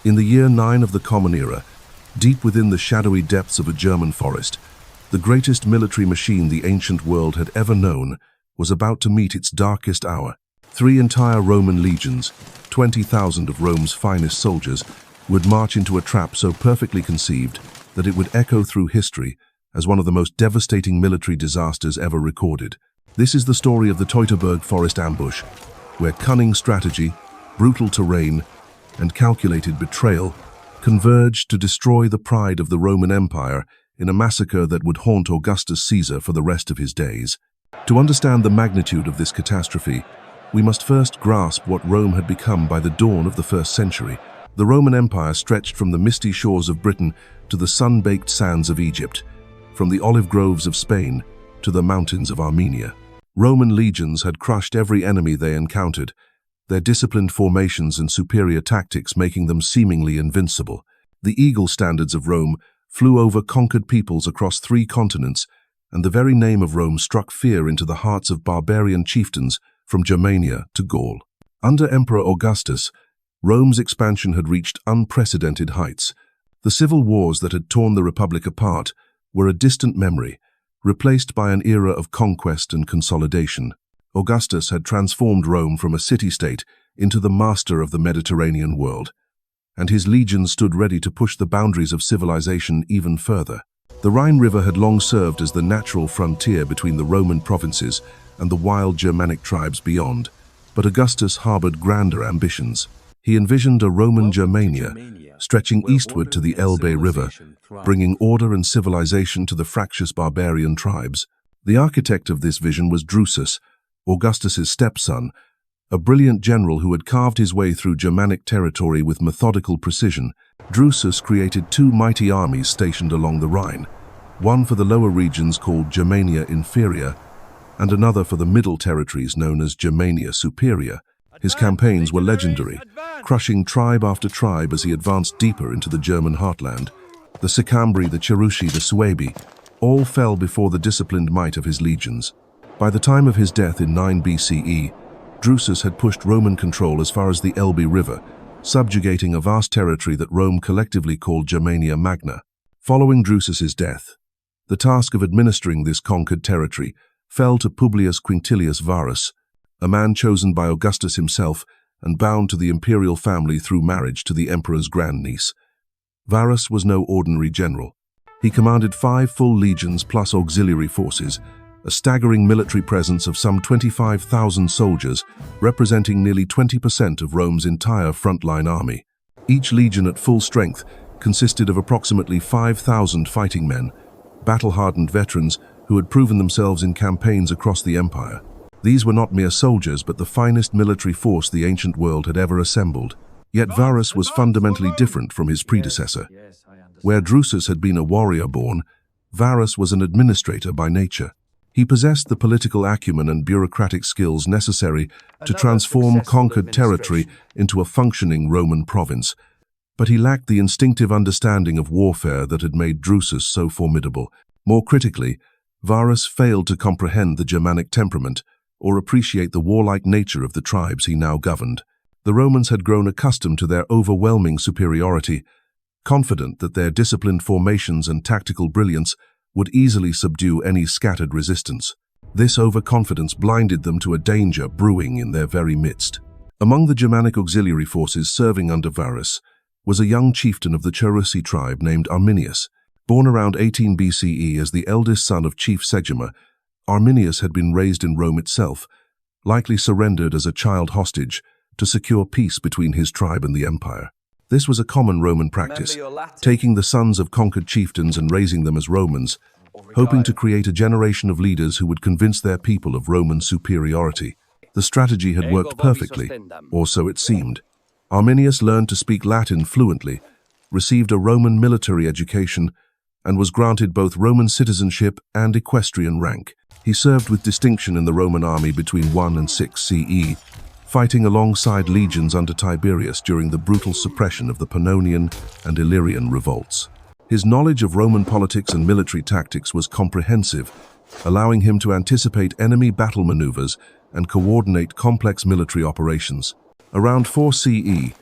In the year 9 of the Common Era, deep within the shadowy depths of a German forest, the greatest military machine the ancient world had ever known was about to meet its darkest hour. 3 entire Roman legions, 20,000 of Rome's finest soldiers, would march into a trap so perfectly conceived that it would echo through history as one of the most devastating military disasters ever recorded. This is the story of the Teutoburg Forest ambush, where cunning strategy, brutal terrain, and calculated betrayal converged to destroy the pride of the Roman Empire in a massacre that would haunt Augustus Caesar for the rest of his days. To understand the magnitude of this catastrophe, we must first grasp what Rome had become by the dawn of the 1st century. The Roman Empire stretched from the misty shores of Britain to the sun-baked sands of Egypt, from the olive groves of Spain to the mountains of Armenia. Roman legions had crushed every enemy they encountered, their disciplined formations and superior tactics making them seemingly invincible. The eagle standards of Rome flew over conquered peoples across 3 continents, and the very name of Rome struck fear into the hearts of barbarian chieftains from Germania to Gaul. Under Emperor Augustus, Rome's expansion had reached unprecedented heights. The civil wars that had torn the Republic apart were a distant memory, replaced by an era of conquest and consolidation. Augustus had transformed Rome from a city-state into the master of the Mediterranean world, and his legions stood ready to push the boundaries of civilization even further. The Rhine River had long served as the natural frontier between the Roman provinces and the wild Germanic tribes beyond, but Augustus harbored grander ambitions. He envisioned a Roman Germania, stretching eastward to the Elbe River, bringing order and civilization to the fractious barbarian tribes. The architect of this vision was Drusus, Augustus's stepson, a brilliant general who had carved his way through Germanic territory with methodical precision. Drusus created 2 mighty armies stationed along the Rhine, one for the lower regions called Germania Inferior, and another for the middle territories known as Germania Superior. His campaigns were legendary, crushing tribe after tribe as he advanced deeper into the German heartland. The Sicambri, the Cherusci, the Suebi, all fell before the disciplined might of his legions. By the time of his death in 9 BCE, Drusus had pushed Roman control as far as the Elbe River, subjugating a vast territory that Rome collectively called Germania Magna. Following Drusus's death, the task of administering this conquered territory fell to Publius Quinctilius Varus, a man chosen by Augustus himself and bound to the imperial family through marriage to the emperor's grandniece. Varus was no ordinary general. He commanded 5 full legions plus auxiliary forces, a staggering military presence of some 25,000 soldiers, representing nearly 20% of Rome's entire frontline army. Each legion at full strength consisted of approximately 5,000 fighting men, battle-hardened veterans who had proven themselves in campaigns across the empire. These were not mere soldiers, but the finest military force the ancient world had ever assembled. Yet Varus was fundamentally different from his predecessor. Where Drusus had been a warrior-born, Varus was an administrator by nature. He possessed the political acumen and bureaucratic skills necessary to transform conquered territory into a functioning Roman province, but he lacked the instinctive understanding of warfare that had made Drusus so formidable. More critically, Varus failed to comprehend the Germanic temperament or appreciate the warlike nature of the tribes he now governed. The Romans had grown accustomed to their overwhelming superiority, confident that their disciplined formations and tactical brilliance would easily subdue any scattered resistance. This overconfidence blinded them to a danger brewing in their very midst. Among the Germanic auxiliary forces serving under Varus was a young chieftain of the Cherusci tribe named Arminius. Born around 18 BCE as the eldest son of Chief Segima, Arminius had been raised in Rome itself, likely surrendered as a child hostage to secure peace between his tribe and the empire. This was a common Roman practice, taking the sons of conquered chieftains and raising them as Romans, hoping to create a generation of leaders who would convince their people of Roman superiority. The strategy had worked perfectly, or so it seemed. Arminius learned to speak Latin fluently, received a Roman military education, and was granted both Roman citizenship and equestrian rank. He served with distinction in the Roman army between 1 and 6 CE, fighting alongside legions under Tiberius during the brutal suppression of the Pannonian and Illyrian revolts. His knowledge of Roman politics and military tactics was comprehensive, allowing him to anticipate enemy battle maneuvers and coordinate complex military operations. Around 4 CE,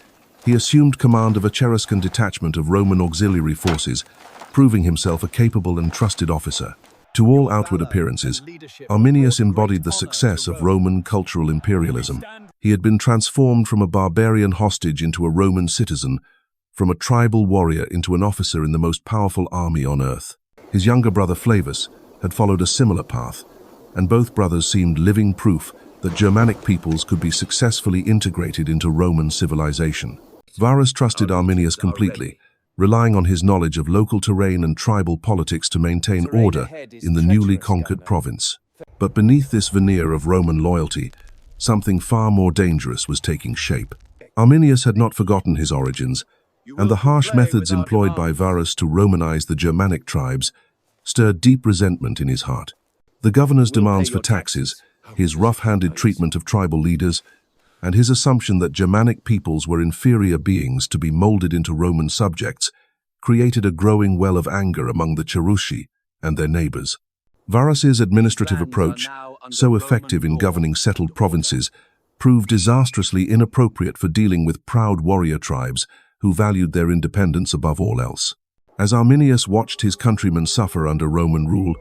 He assumed command of a Cheruscan detachment of Roman auxiliary forces, proving himself a capable and trusted officer. To all outward appearances, Arminius embodied the success of Roman cultural imperialism. He had been transformed from a barbarian hostage into a Roman citizen, from a tribal warrior into an officer in the most powerful army on earth. His younger brother Flavus had followed a similar path, and both brothers seemed living proof that Germanic peoples could be successfully integrated into Roman civilization. Varus trusted Arminius completely, relying on his knowledge of local terrain and tribal politics to maintain order in the newly conquered province. But beneath this veneer of Roman loyalty, something far more dangerous was taking shape. Arminius had not forgotten his origins, and the harsh methods employed by Varus to Romanize the Germanic tribes stirred deep resentment in his heart. The governor's demands for taxes, his rough-handed treatment of tribal leaders, and his assumption that Germanic peoples were inferior beings to be molded into Roman subjects created a growing well of anger among the Cherusci and their neighbors. Varus's administrative approach, so effective in governing settled provinces, proved disastrously inappropriate for dealing with proud warrior tribes who valued their independence above all else. As Arminius watched his countrymen suffer under Roman rule,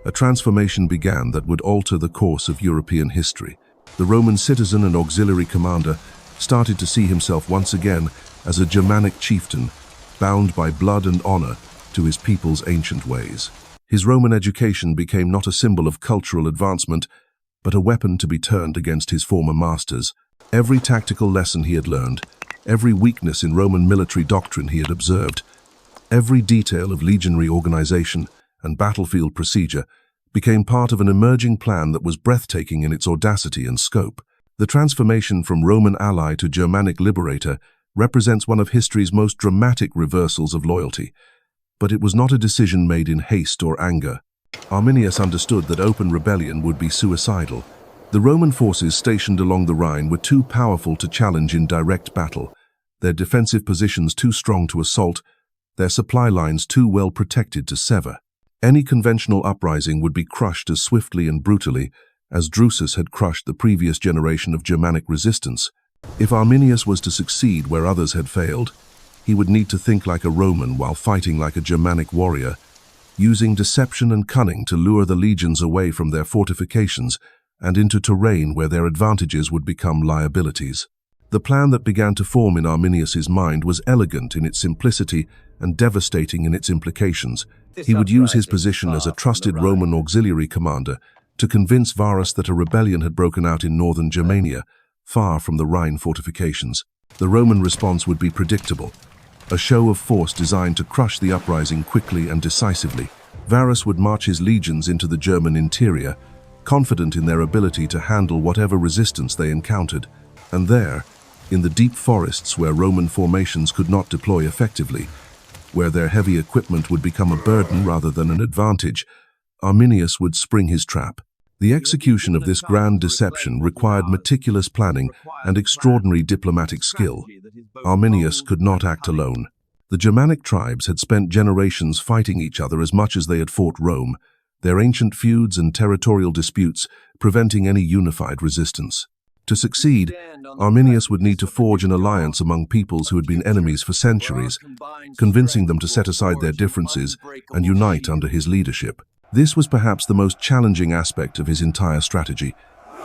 a transformation began that would alter the course of European history. The Roman citizen and auxiliary commander started to see himself once again as a Germanic chieftain, bound by blood and honor to his people's ancient ways. His Roman education became not a symbol of cultural advancement, but a weapon to be turned against his former masters. Every tactical lesson he had learned, every weakness in Roman military doctrine he had observed, every detail of legionary organization and battlefield procedure became part of an emerging plan that was breathtaking in its audacity and scope. The transformation from Roman ally to Germanic liberator represents one of history's most dramatic reversals of loyalty, but it was not a decision made in haste or anger. Arminius understood that open rebellion would be suicidal. The Roman forces stationed along the Rhine were too powerful to challenge in direct battle, their defensive positions too strong to assault, their supply lines too well protected to sever. Any conventional uprising would be crushed as swiftly and brutally as Drusus had crushed the previous generation of Germanic resistance. If Arminius was to succeed where others had failed, he would need to think like a Roman while fighting like a Germanic warrior, using deception and cunning to lure the legions away from their fortifications and into terrain where their advantages would become liabilities. The plan that began to form in Arminius's mind was elegant in its simplicity and devastating in its implications. He would use his position as a trusted Roman auxiliary commander to convince Varus that a rebellion had broken out in northern Germania, far from the Rhine fortifications. The Roman response would be predictable, a show of force designed to crush the uprising quickly and decisively. Varus would march his legions into the German interior, confident in their ability to handle whatever resistance they encountered. And there, in the deep forests where Roman formations could not deploy effectively, where their heavy equipment would become a burden rather than an advantage, Arminius would spring his trap. The execution of this grand deception required meticulous planning and extraordinary diplomatic skill. Arminius could not act alone. The Germanic tribes had spent generations fighting each other as much as they had fought Rome, their ancient feuds and territorial disputes preventing any unified resistance. To succeed, Arminius would need to forge an alliance among peoples who had been enemies for centuries, convincing them to set aside their differences and unite under his leadership. This was perhaps the most challenging aspect of his entire strategy,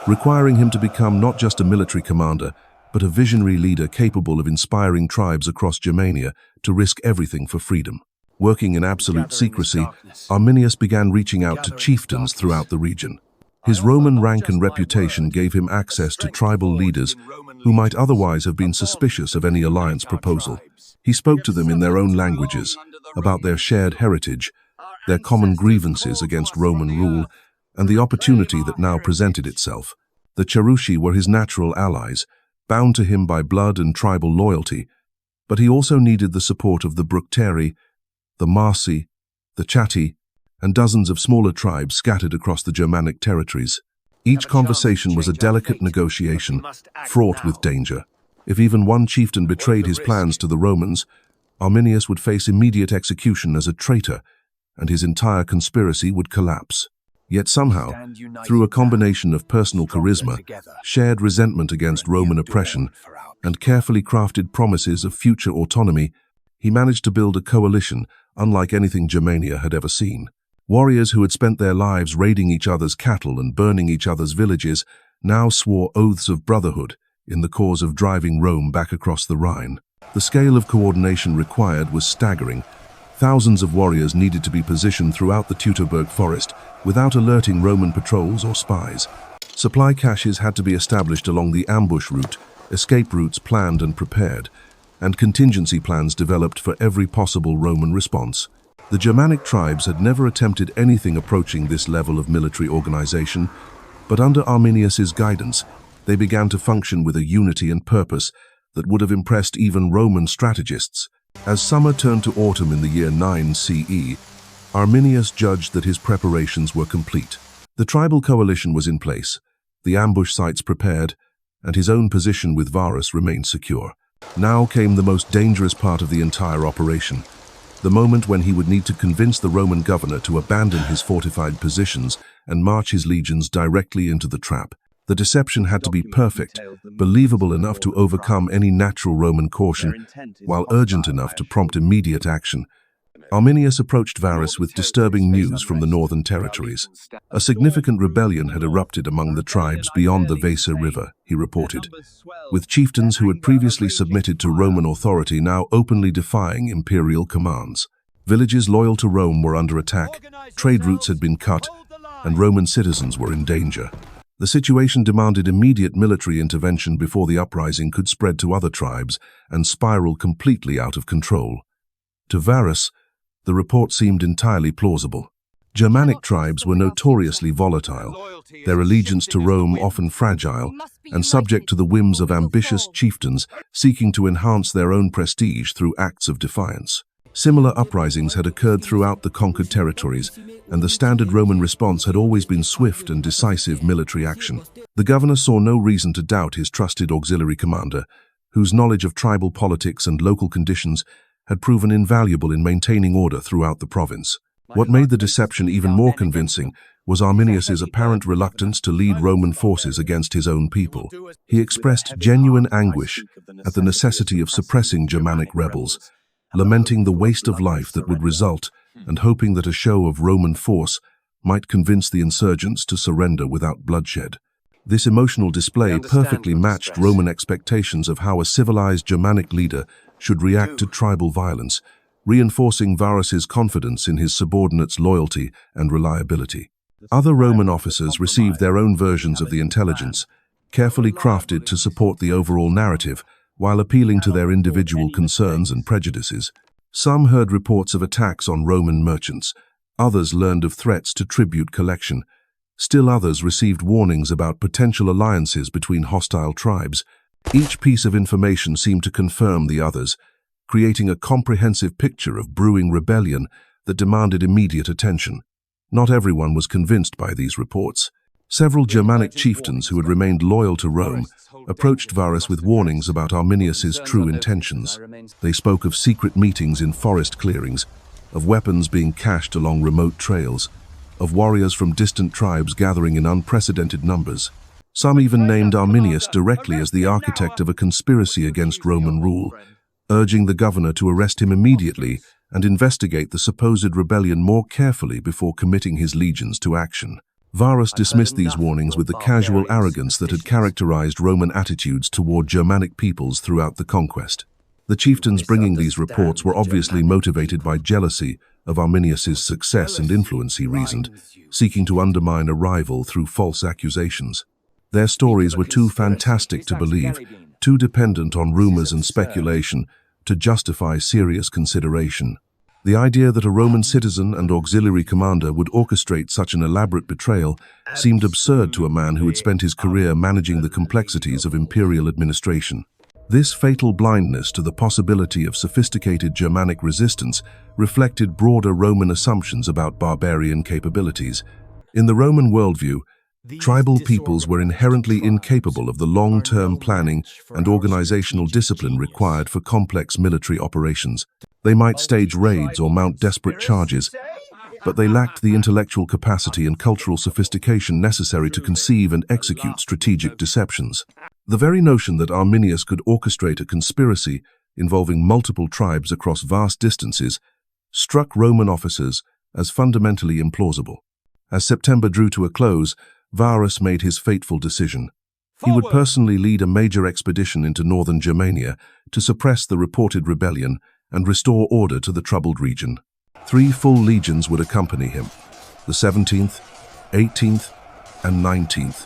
requiring him to become not just a military commander, but a visionary leader capable of inspiring tribes across Germania to risk everything for freedom. Working in absolute secrecy, Arminius began reaching out to chieftains throughout the region. His Roman rank and reputation gave him access to tribal leaders who might otherwise have been suspicious of any alliance proposal. He spoke to them in their own languages, about their shared heritage, their common grievances against Roman rule, and the opportunity that now presented itself. The Cherusci were his natural allies, bound to him by blood and tribal loyalty, but he also needed the support of the Bructeri, the Marsi, the Chatti, and dozens of smaller tribes scattered across the Germanic territories. Each conversation was a delicate negotiation, fraught with danger. If even one chieftain betrayed his plans to the Romans, Arminius would face immediate execution as a traitor, and his entire conspiracy would collapse. Yet somehow, through a combination of personal charisma, shared resentment against Roman oppression, and carefully crafted promises of future autonomy, he managed to build a coalition unlike anything Germania had ever seen. Warriors who had spent their lives raiding each other's cattle and burning each other's villages now swore oaths of brotherhood in the cause of driving Rome back across the Rhine. The scale of coordination required was staggering. Thousands of warriors needed to be positioned throughout the Teutoburg Forest without alerting Roman patrols or spies. Supply caches had to be established along the ambush route, escape routes planned and prepared, and contingency plans developed for every possible Roman response. The Germanic tribes had never attempted anything approaching this level of military organization, but under Arminius's guidance, they began to function with a unity and purpose that would have impressed even Roman strategists. As summer turned to autumn in the year 9 CE, Arminius judged that his preparations were complete. The tribal coalition was in place, the ambush sites prepared, and his own position with Varus remained secure. Now came the most dangerous part of the entire operation, the moment when he would need to convince the Roman governor to abandon his fortified positions and march his legions directly into the trap. The deception had to be perfect, believable enough to overcome any natural Roman caution, while urgent enough to prompt immediate action. Arminius approached Varus with disturbing news from the northern territories. A significant rebellion had erupted among the tribes beyond the Weser River, he reported, with chieftains who had previously submitted to Roman authority now openly defying imperial commands. Villages loyal to Rome were under attack, trade routes had been cut, and Roman citizens were in danger. The situation demanded immediate military intervention before the uprising could spread to other tribes and spiral completely out of control. To Varus, the report seemed entirely plausible. Germanic tribes were notoriously volatile, their allegiance to Rome often fragile, and subject to the whims of ambitious chieftains seeking to enhance their own prestige through acts of defiance. Similar uprisings had occurred throughout the conquered territories, and the standard Roman response had always been swift and decisive military action. The governor saw no reason to doubt his trusted auxiliary commander, whose knowledge of tribal politics and local conditions had proven invaluable in maintaining order throughout the province. What made the deception even more convincing was Arminius's apparent reluctance to lead Roman forces against his own people. He expressed genuine anguish at the necessity of suppressing Germanic rebels, lamenting the waste of life that would result and hoping that a show of Roman force might convince the insurgents to surrender without bloodshed. This emotional display perfectly matched Roman expectations of how a civilized Germanic leader should react to tribal violence, reinforcing Varus's confidence in his subordinates' loyalty and reliability. Other Roman officers received their own versions of the intelligence, carefully crafted to support the overall narrative, while appealing to their individual concerns and prejudices. Some heard reports of attacks on Roman merchants, others learned of threats to tribute collection. Still others received warnings about potential alliances between hostile tribes. Each piece of information seemed to confirm the others, creating a comprehensive picture of brewing rebellion that demanded immediate attention. Not everyone was convinced by these reports. Several Germanic chieftains who had remained loyal to Rome approached Varus with warnings about Arminius's true intentions. They spoke of secret meetings in forest clearings, of weapons being cached along remote trails, of warriors from distant tribes gathering in unprecedented numbers. Some even named Arminius directly as the architect of a conspiracy against Roman rule, urging the governor to arrest him immediately and investigate the supposed rebellion more carefully before committing his legions to action. Varus dismissed these warnings with the casual arrogance that had characterized Roman attitudes toward Germanic peoples throughout the conquest. The chieftains bringing these reports were obviously motivated by jealousy of Arminius's success and influence, he reasoned, seeking to undermine a rival through false accusations. Their stories were too fantastic to believe, too dependent on rumors and speculation to justify serious consideration. The idea that a Roman citizen and auxiliary commander would orchestrate such an elaborate betrayal seemed absurd to a man who had spent his career managing the complexities of imperial administration. This fatal blindness to the possibility of sophisticated Germanic resistance reflected broader Roman assumptions about barbarian capabilities. In the Roman worldview, tribal peoples were inherently incapable of the long-term planning and organizational discipline required for complex military operations. They might stage raids or mount desperate charges, but they lacked the intellectual capacity and cultural sophistication necessary to conceive and execute strategic deceptions. The very notion that Arminius could orchestrate a conspiracy involving multiple tribes across vast distances struck Roman officers as fundamentally implausible. As September drew to a close, Varus made his fateful decision. He would personally lead a major expedition into northern Germania to suppress the reported rebellion and restore order to the troubled region. 3 full legions would accompany him, the 17th, 18th, and 19th,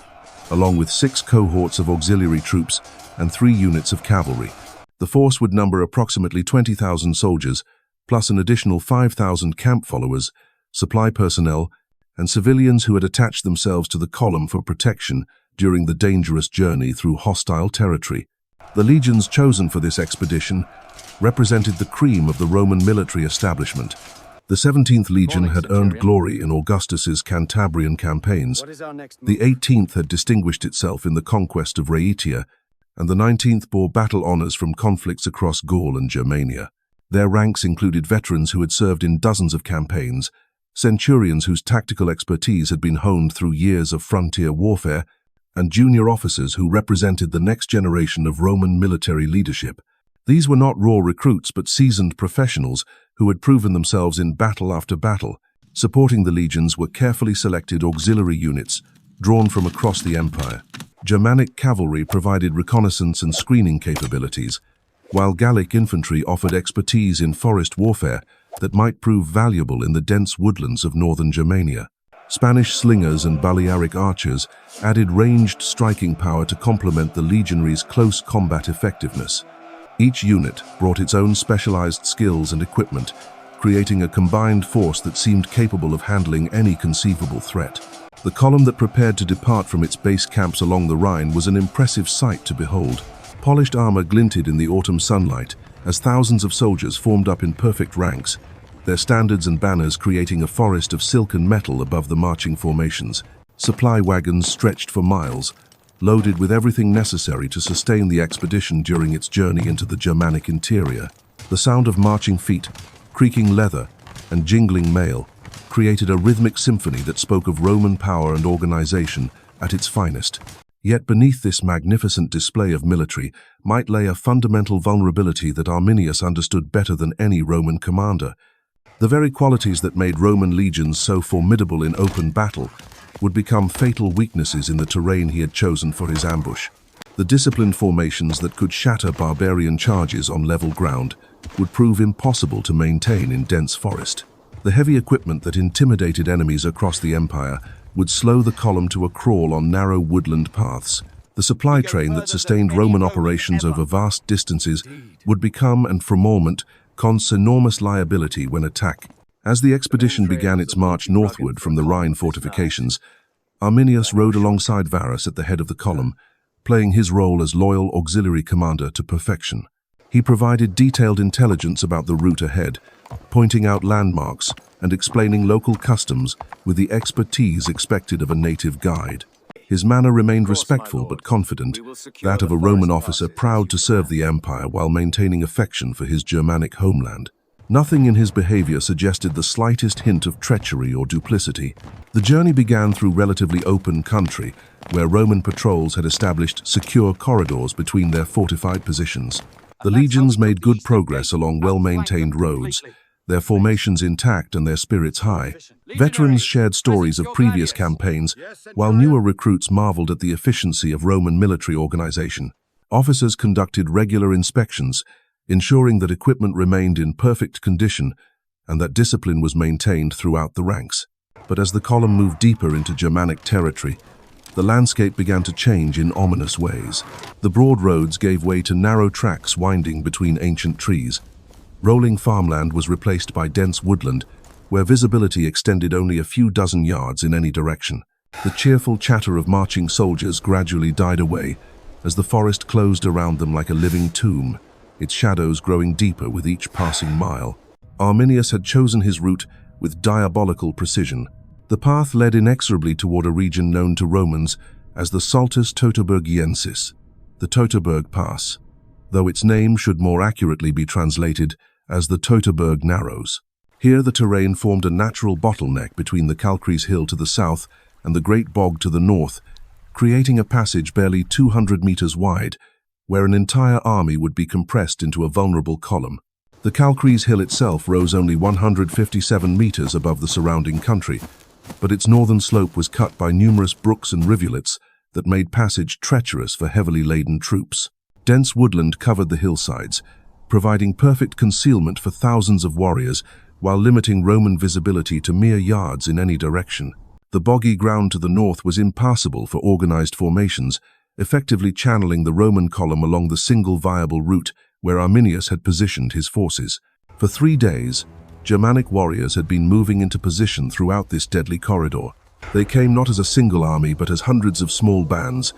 along with 6 cohorts of auxiliary troops and 3 units of cavalry. The force would number approximately 20,000 soldiers, plus an additional 5,000 camp followers, supply personnel, and civilians who had attached themselves to the column for protection during the dangerous journey through hostile territory. The legions chosen for this expedition represented the cream of the Roman military establishment. The 17th Legion had earned glory in Augustus's Cantabrian campaigns. The 18th had distinguished itself in the conquest of Rhaetia, and the 19th bore battle honors from conflicts across Gaul and Germania. Their ranks included veterans who had served in dozens of campaigns, centurions whose tactical expertise had been honed through years of frontier warfare, and junior officers who represented the next generation of Roman military leadership. These were not raw recruits but seasoned professionals who had proven themselves in battle after battle. Supporting the legions were carefully selected auxiliary units drawn from across the empire. Germanic cavalry provided reconnaissance and screening capabilities, while Gallic infantry offered expertise in forest warfare that might prove valuable in the dense woodlands of northern Germania. Spanish slingers and Balearic archers added ranged striking power to complement the legionaries' close combat effectiveness. Each unit brought its own specialized skills and equipment, creating a combined force that seemed capable of handling any conceivable threat. The column that prepared to depart from its base camps along the Rhine was an impressive sight to behold. Polished armor glinted in the autumn sunlight as thousands of soldiers formed up in perfect ranks, their standards and banners creating a forest of silken metal above the marching formations. Supply wagons stretched for miles, loaded with everything necessary to sustain the expedition during its journey into the Germanic interior. The sound of marching feet, creaking leather, and jingling mail created a rhythmic symphony that spoke of Roman power and organization at its finest. Yet beneath this magnificent display of military might lay a fundamental vulnerability that Arminius understood better than any Roman commander. The very qualities that made Roman legions so formidable in open battle would become fatal weaknesses in the terrain he had chosen for his ambush. The disciplined formations that could shatter barbarian charges on level ground would prove impossible to maintain in dense forest. The heavy equipment that intimidated enemies across the empire would slow the column to a crawl on narrow woodland paths. The supply train that sustained Roman operations over vast distances would become, and for a moment, cause enormous liability when attacked. As the expedition began its march northward from the Rhine fortifications, Arminius rode alongside Varus at the head of the column, playing his role as loyal auxiliary commander to perfection. He provided detailed intelligence about the route ahead, pointing out landmarks and explaining local customs with the expertise expected of a native guide. His manner remained respectful but confident, that of a Roman officer proud to serve the empire while maintaining affection for his Germanic homeland. Nothing in his behavior suggested the slightest hint of treachery or duplicity. The journey began through relatively open country, where Roman patrols had established secure corridors between their fortified positions. The legions made good progress along well-maintained roads, their formations intact and their spirits high. Veterans shared stories of previous campaigns, while newer recruits marveled at the efficiency of Roman military organization. Officers conducted regular inspections, ensuring that equipment remained in perfect condition and that discipline was maintained throughout the ranks. But as the column moved deeper into Germanic territory, the landscape began to change in ominous ways. The broad roads gave way to narrow tracks winding between ancient trees. Rolling farmland was replaced by dense woodland, where visibility extended only a few dozen yards in any direction. The cheerful chatter of marching soldiers gradually died away as the forest closed around them like a living tomb, its shadows growing deeper with each passing mile. Arminius had chosen his route with diabolical precision. The path led inexorably toward a region known to Romans as the Saltus Teutoburgiensis, the Teutoburg Pass, though its name should more accurately be translated as the Teutoburg Narrows. Here the terrain formed a natural bottleneck between the Kalkriese hill to the south and the Great Bog to the north, creating a passage barely 200 meters wide, where an entire army would be compressed into a vulnerable column. The Kalkriese hill itself rose only 157 meters above the surrounding country, but its northern slope was cut by numerous brooks and rivulets that made passage treacherous for heavily laden troops. Dense woodland covered the hillsides, providing perfect concealment for thousands of warriors while limiting Roman visibility to mere yards in any direction. The boggy ground to the north was impassable for organized formations, effectively channeling the Roman column along the single viable route where Arminius had positioned his forces. For 3 days, Germanic warriors had been moving into position throughout this deadly corridor. They came not as a single army but as hundreds of small bands,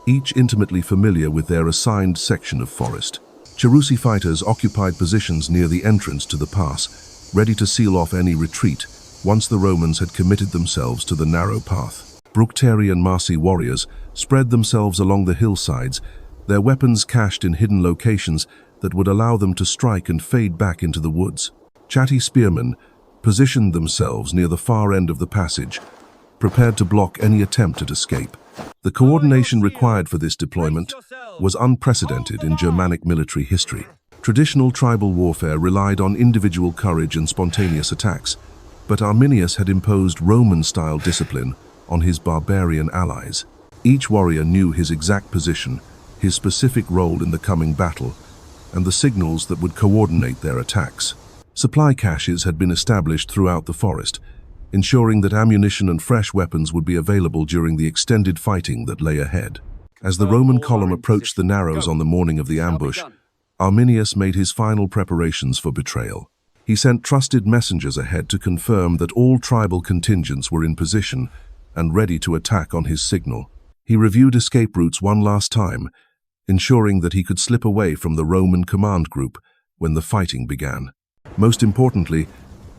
each intimately familiar with their assigned section of forest. Cherusci fighters occupied positions near the entrance to the pass, ready to seal off any retreat once the Romans had committed themselves to the narrow path. Bructeri and Marsi warriors spread themselves along the hillsides, their weapons cached in hidden locations that would allow them to strike and fade back into the woods. Chatty spearmen positioned themselves near the far end of the passage, prepared to block any attempt at escape. The coordination required for this deployment was unprecedented in Germanic military history. Traditional tribal warfare relied on individual courage and spontaneous attacks, but Arminius had imposed Roman-style discipline on his barbarian allies. Each warrior knew his exact position, his specific role in the coming battle, and the signals that would coordinate their attacks. Supply caches had been established throughout the forest, ensuring that ammunition and fresh weapons would be available during the extended fighting that lay ahead. As the Roman column approached the Narrows on the morning of the ambush, Arminius made his final preparations for betrayal. He sent trusted messengers ahead to confirm that all tribal contingents were in position and ready to attack on his signal. He reviewed escape routes one last time, ensuring that he could slip away from the Roman command group when the fighting began. Most importantly,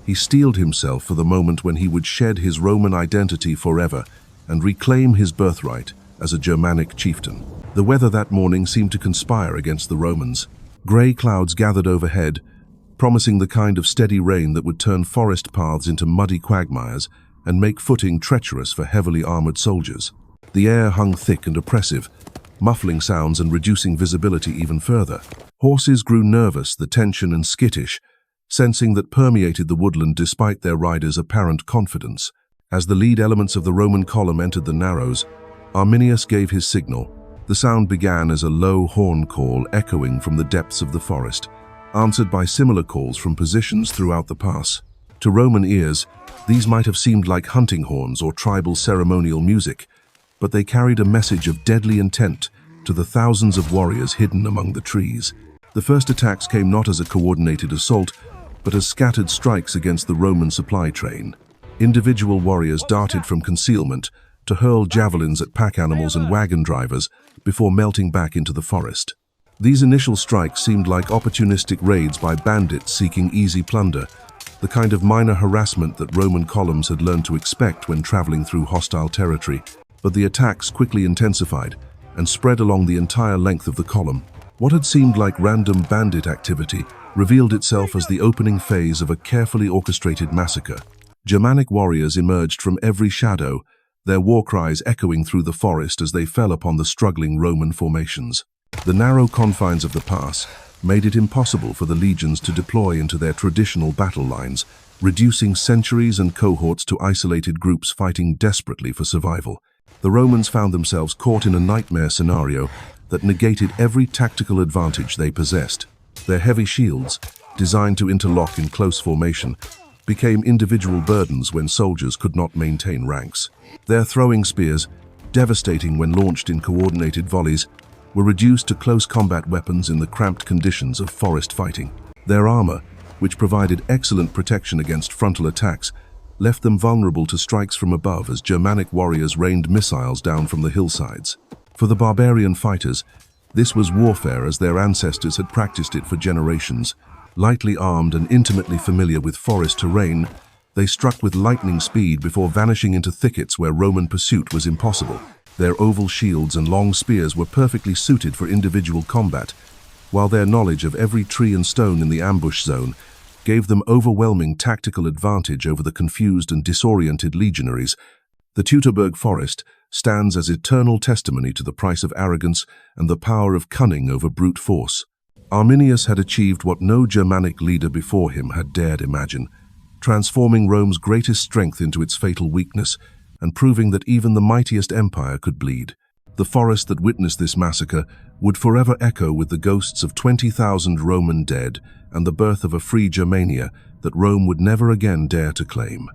he steeled himself for the moment when he would shed his Roman identity forever and reclaim his birthright as a Germanic chieftain. The weather that morning seemed to conspire against the Romans. Grey clouds gathered overhead, promising the kind of steady rain that would turn forest paths into muddy quagmires and make footing treacherous for heavily armored soldiers. The air hung thick and oppressive, muffling sounds and reducing visibility even further. Horses grew nervous, the tension and skittish, sensing that permeated the woodland despite their riders' apparent confidence. As the lead elements of the Roman column entered the Narrows, Arminius gave his signal. The sound began as a low horn call echoing from the depths of the forest, answered by similar calls from positions throughout the pass. To Roman ears, these might have seemed like hunting horns or tribal ceremonial music, but they carried a message of deadly intent to the thousands of warriors hidden among the trees. The first attacks came not as a coordinated assault, but as scattered strikes against the Roman supply train. Individual warriors darted from concealment to hurl javelins at pack animals and wagon drivers before melting back into the forest. These initial strikes seemed like opportunistic raids by bandits seeking easy plunder, the kind of minor harassment that Roman columns had learned to expect when traveling through hostile territory. But the attacks quickly intensified and spread along the entire length of the column. What had seemed like random bandit activity revealed itself as the opening phase of a carefully orchestrated massacre. Germanic warriors emerged from every shadow, their war cries echoing through the forest as they fell upon the struggling Roman formations. The narrow confines of the pass made it impossible for the legions to deploy into their traditional battle lines, reducing centuries and cohorts to isolated groups fighting desperately for survival. The Romans found themselves caught in a nightmare scenario that negated every tactical advantage they possessed. Their heavy shields, designed to interlock in close formation, became individual burdens when soldiers could not maintain ranks. Their throwing spears, devastating when launched in coordinated volleys, were reduced to close combat weapons in the cramped conditions of forest fighting. Their armor, which provided excellent protection against frontal attacks, left them vulnerable to strikes from above as Germanic warriors rained missiles down from the hillsides. For the barbarian fighters, this was warfare as their ancestors had practiced it for generations. Lightly armed and intimately familiar with forest terrain, they struck with lightning speed before vanishing into thickets where Roman pursuit was impossible. Their oval shields and long spears were perfectly suited for individual combat, while their knowledge of every tree and stone in the ambush zone gave them overwhelming tactical advantage over the confused and disoriented legionaries. The Teutoburg Forest stands as eternal testimony to the price of arrogance and the power of cunning over brute force. Arminius had achieved what no Germanic leader before him had dared imagine, transforming Rome's greatest strength into its fatal weakness and proving that even the mightiest empire could bleed. The forest that witnessed this massacre would forever echo with the ghosts of 20,000 Roman dead and the birth of a free Germania that Rome would never again dare to claim.